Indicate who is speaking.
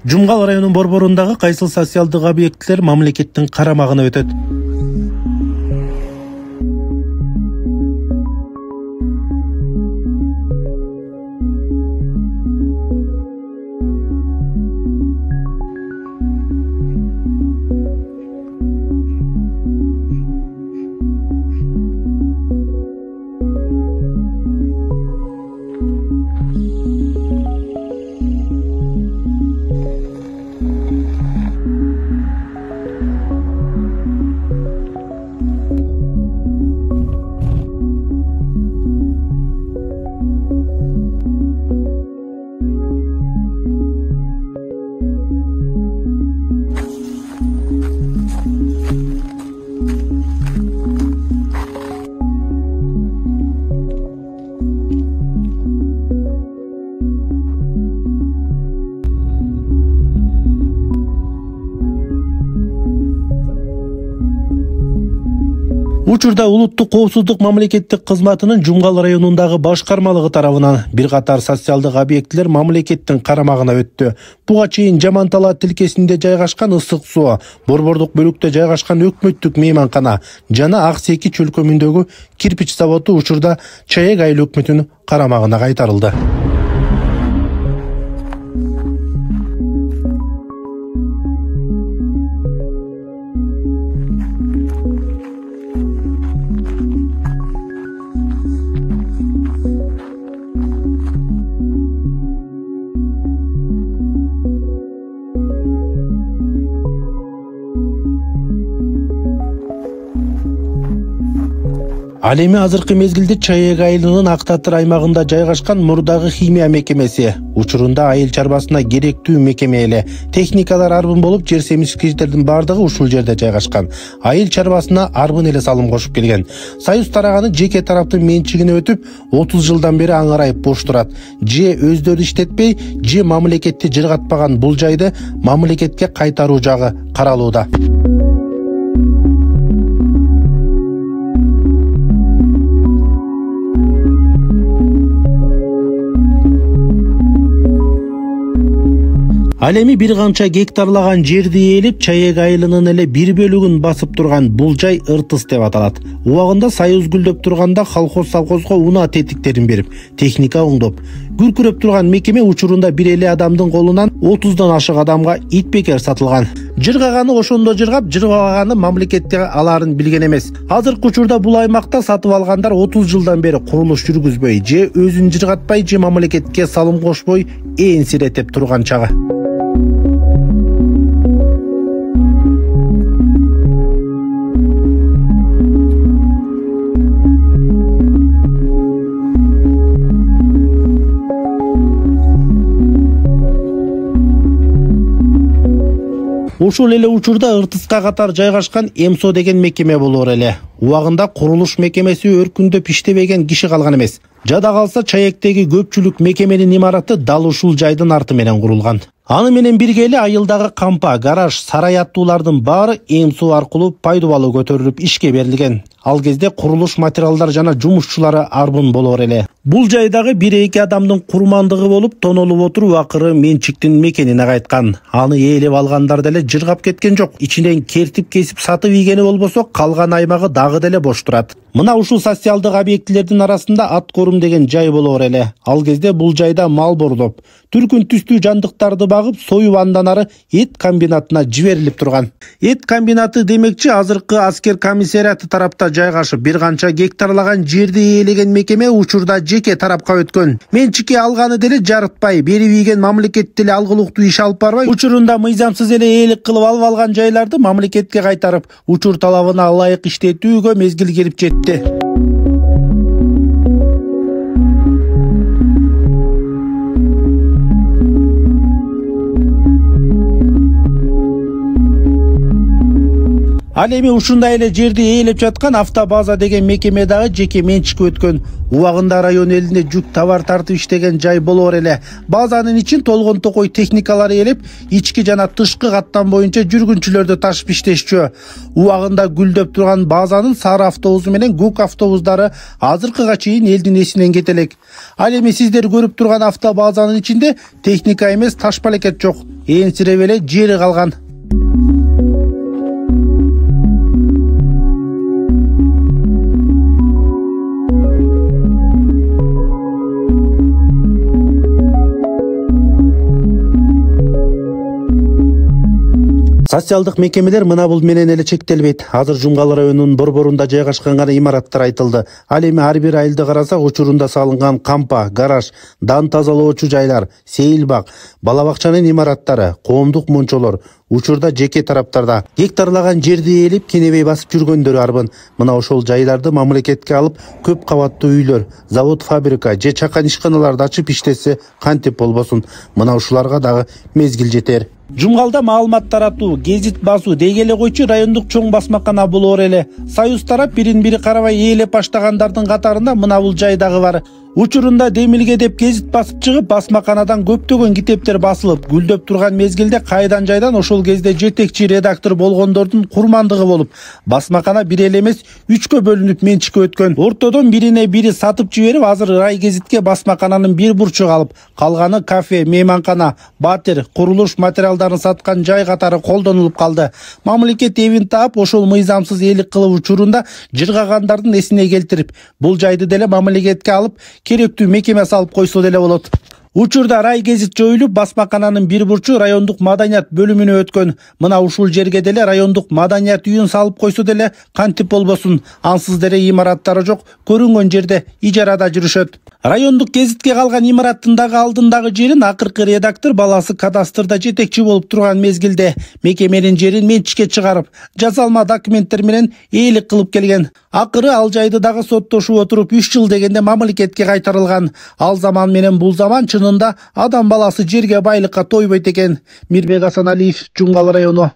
Speaker 1: Жумгал районунун борборундагы кайсыл социалдык объектилер мамлекеттин карамагына өтөт? Учурда улуттук коопсуздук мамлекеттик кызматынын Жумгал районундагы башкармалыгы тарабынан бир катар социалдык объектилер мамлекеттин карамагына өттү. Буга чейин Жамантала тилкесинде жайгашкан ысык суу, борбордук бөлүктө жайгашкан өкмөттүк мейманкана жана Аксеки чөлкөмүндөгү кирпич заводу учурда Чаек айыл өкмөтүнүн карамагына кайтарылды. Ал эми азыркы мезгилде Чаек айылынын Ак Татыр аймагында жайгашкан мурдагы химия мекемеси учурунда айыл чарбасына керектүү мекеме эле. Техникалар арбын болуп, жер семизгичтердин бардыгы ушул жерде жайгашкан. Айыл чарбасына арбын эле салым кошуп келген. Союз тараганы жеке тараптын менчигине өтүп, 30 жылдан бери аңырайып бош турат. Же өздөрү иштетпей, же мамлекетти жыргатпаган бул жайды мамлекетке кайтаруу жагы каралууда. Ал эми бир канча гектарлаган жерди ээлеп, Чаек айылынын эле бир бөлүгүн басып турган бул жай Ыртыс деп аталат. Убагында Союз гүлдөп турганда колхозго унаа тетиктерин берип, техника оңдоп, күркүрөп турган мекеме учурунда бир эле адамдын колунан 30дан ашык адамга итбекер сатылган. Жыргаганы ошондо жыргап, жырбаганы мамлекетте аларын билген эмес. Азыркы учурда бул аймакта сатып алгандар 30 жылдан бери курулуш жүргүзбөй, же өзүн жыргатпай, же мамлекетке салым кошпой энсиретип турган чагы. Ушул эле учурда Ыртыска катар жайгашкан МСО деген мекеме болор эле. Убагында курулуш мекемеси өркүндөп иштебеген киши калган эмес. Жада калса Чаектеги көпчүлүк мекеменин имараты дал ушул жайдын арты менен курулган. Аны менен бирге эле айылдагы кампа, гараж, сарай аттуулардын баары МСО аркылуу пайдубалы көтөрүлүп ишке берилген. Ал кезде курулуш материалдар жана жумушчулары арбын болор эле. Бул жайдагы 1-2 адамдын курмандыгы болуп, тонолуп отуруп акыры менчиктин мекенине кайткан. Аны ээлеп алгандар деле жыргап кеткен жок. Ичинен кертип кесип сатып ийгени болбосо, калган аймагы дагы деле бош турат. Мына ушул социалдык объектилердин арасында Аткорум деген жай болор эле. Ал кезде бул жайда мал бордоп, түркүн түстүү жандыктарды багып, союп андан ары эт комбинатына жиберилип турган. Эт комбинаты демекчи азыркы аскер комиссариаты тарапта жайгашып, бир канча гектарлаган жерди ээлеген мекеме учурда жеке тарапка өткөн. Менчикке алганы деле жарытпай, берип ийген мамлекет деле алгылыктуу иш алып барбай, учурунда мыйзамсыз эле ээлик кылып алып алган жайларды мамлекетке кайтарып, учур талабына ылайык иштетүүгө мезгил келип жетти. Ал эми ушундай эле жерди ээлеп жаткан Автобаза деген мекеме дагы жеке менчикке өткөн. Убагында район элине жүк товар тартып иштеген жай болор эле. Базанын ичин толгон токой техникалары ээлеп, ички жана тышкы каттам боюнча жүргүнчүлөрдү ташып иштешчү. Убагында гүлдөп турган базанын сары автобусу менен көк автобустары азыркыга чейин элдин эсинен кете элек. Ал эми сиздер көрүп турган Автобазанын ичинде техника эмес, таш пакет жок. Энсирип эле жери калган. Социалдык мекемелер мына бул менен эле чектелбейт. Азыр Жумгал районунун борборунда жайгашкан гана имараттар айтылды. Ал эми ар бир айылды карасак, учурунда салынган кампа, гараж, дан тазалоочу жайлар, сейилбак, бала бакчанын имараттары, коомдук мончолор учурда жеке тараптарда гектарлаган жерди ээлеп кенебей басып жүргөндөр арбын. Мына ошол жайларды мамлекетке алып, көп кабаттуу үйлөр, завод, фабрика же чакан ишканаларды ачып иштесе кантип болбосун. Мына ушуларга дагы мезгил жетер. Жумгалда маалымат таратуу, гезит басуу деги эле койчу райондук чоң басмакана болор эле. Союз тарап бирин бири карабай ээлеп баштагандардын катарында мына бул жай дагы бар. Учурунда Демилге деп гезит басып чыгып, басмаканадан көптөгөн китептер басылып, гүлдөп турган мезгилде кайдан жайдан ошол кезде жетекчи редактор болгондордун курмандыгы болуп, басмакана бир эле эмес 3кө бөлүнүп менчикке өткөн. Ортодон бирине бири сатып жиберип, азыр рай гезитке басмакананын бир бурчу калып, калганы кафе, мейманкана, батир, курулуш материалдарын саткан жай катары колдонулуп калды. Мамлекет эбин таап, ошол мыйзамсыз ээлик кылып учурунда жыргагандардын эсине келтирип, бул жайды деле мамлекетке алып, керектүү мекеме салып койсо деле болот. Учурда рай гезит жоюлуп, басмакананын бир бурчу райондук маданият бөлүмүнө өткөн. Мына ушул жерге деле райондук маданият үйүн салып койсо деле кантип болбосун. Ансыз деле имараттары жок, көрүнгөн жерде ижарада жүрүшөт. Райондук гезитке калган имараттын дагы алдындагы жерин акыркы редактор баласы кадастрда жетекчи болуп турган мезгилде мекеменин жерин менчикке чыгарып, жазалма документтер менен ээлик кылып келген. Акыры ал жайды дагы соттошуп отуруп 3 жыл дегенде мамлекетке кайтарылган. Ал заман менен бул заман чынында адам баласы жерге байлыкка тойбойт экен. Мирбек Асаналиев, Жумгал району.